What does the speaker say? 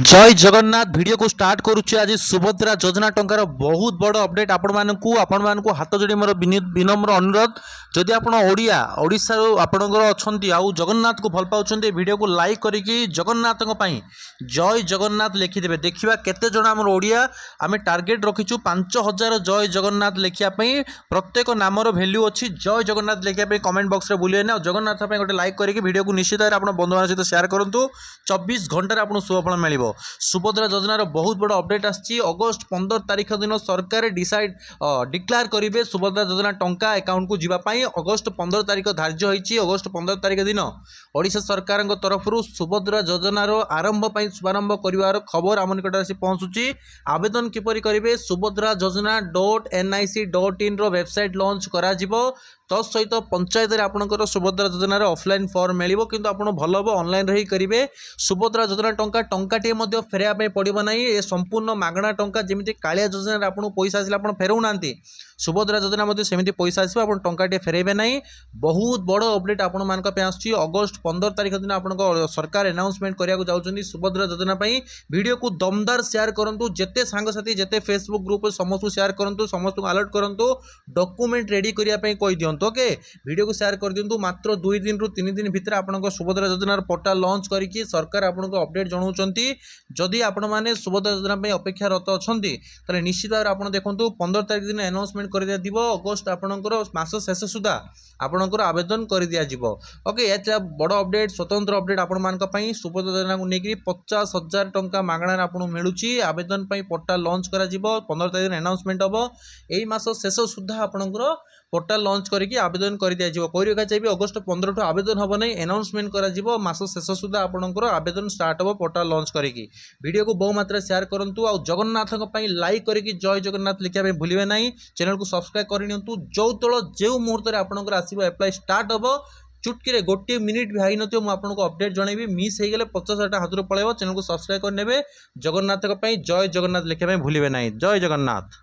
जय जगन्नाथ वीडियो को स्टार्ट करुचे आज सुभद्रा योजना टंकार बहुत बड़ अपडेट आपण मानू हाथ जोड़ी मोर विनम्र अनुरोध जदि आप ओडिशा आपणकर अच्छा आउ जगन्नाथ को भल पाँच वीडियो को लाइक करके जगन्नाथ जय जगन्नाथ लिखिदे देखा केते जन आम ओडिया आम टार्गेट रखीचु 5000 जय जगन्नाथ लिखापी प्रत्येक नामर भैल्यू अच्छी जय जगन्नाथ लिखापी कमेंट बॉक्स में भूलिए ना जगन्नाथ गोटे लाइक करके वीडियो को निश्चित बंधु मान सहित शेयर करूँ 24 घंटे आपको सुफल मिल सुभद्रा योजनार बहुत बड़ अपडेट आसी अगस्ट 15 तारीख दिन सरकार डिक्लेयर करेंगे सुभद्रा योजना टंका अकाउंट को जीवाई अगस्ट 15 तारीख धार्य होती अगस्ट 15 तारीख दिन ओडिशा सरकार तरफ सुभद्रा योजनार आरंभ शुभारंभ कर खबर आम निकट आसी पहुँचुची आवेदन किपर करेंगे सुभद्रा योजना .nic.in वेबसाइट लॉन्च करा तत्सहित पंचायत आपंकर सुभद्रा योजनार ऑफलाइन फॉर्म मिल कि भल हम ऑनलाइन रही करेंगे सुभद्रा योजना टंकाटे फेरवा पड़ो ना ये संपूर्ण मागणा टंका जमी कालिया योजना आपको पैसा आसे आप फेरौना सुभद्रा योजना सेमती पैसा आसो आप टंकाटे फेरबे ना बहुत बड़ अपडेट आपण मान अगस्ट 15 तारीख दिन आप सरकार अनाउंसमेंट करने जाऊँगी सुभद्रा योजना वीडियो को दमदार शेयर करूँ जिते सांगसाथी जिते फेसबुक ग्रुप समस्त शेयर करूँ समस्त अलर्ट करूँ डॉक्यूमेंट रेडी करने कही दिंतु ओके वीडियो को शेयर कर दिंतु मात्र 2 दिन रु 3 दिन भितर आपन सुभद्रा योजनार पोर्टाल लॉन्च करके सरकार आपको अपडेट जनाऊँच जदि आपण मैंने सुभद्रा योजना अपेक्षारत अच्छा तेल निश्चित भाव आप देखो 15 तारीख दिन अनाउंसमेंट कर दिया अगस्ट आपणकर मास शेष सुधा आपणकर आवेदन कर दिज्व ओके या बड़ अपडेट स्वतंत्र अपडेट आपण सुभद्रा योजना को लेकर 50,000 टंका मागणार आपको मिलूँ आवेदन पोर्टाल लॉन्च कर 15 तारीख दिन अनाउंसमेंट हम यही मास शेष सुधा आपणकर पोर्टाल लॉन्च करके आवेदन कर दिज्व कही रखा चाहिए अगस्ट 15 ठू आवेदन हम नहीं अनाउंसमेंट कर मास शेष सुधा आपणकर आवेदन स्टार्ट हम पोर्टाल लॉन्च करके वीडियो को बहु मात्रा शेयर करूँ आ जगन्नाथ लाइक करके जय जगन्नाथ लिखा भूलिए ना चैनल को सब्सक्राइब करनी जो तल जो मुहूर्त आपंकर आसो एप्लाई स्टार्ट हम चुटकी गोटे मिनिट भी हाई नथिबो मु आपको अपडेट जनइबी मिस हो गले 50,000 हाथ पड़े चैनल को सब्सक्राइब करने जगन्नाथ जय जगन्नाथ लिखा भूलिए ना जय जगन्नाथ।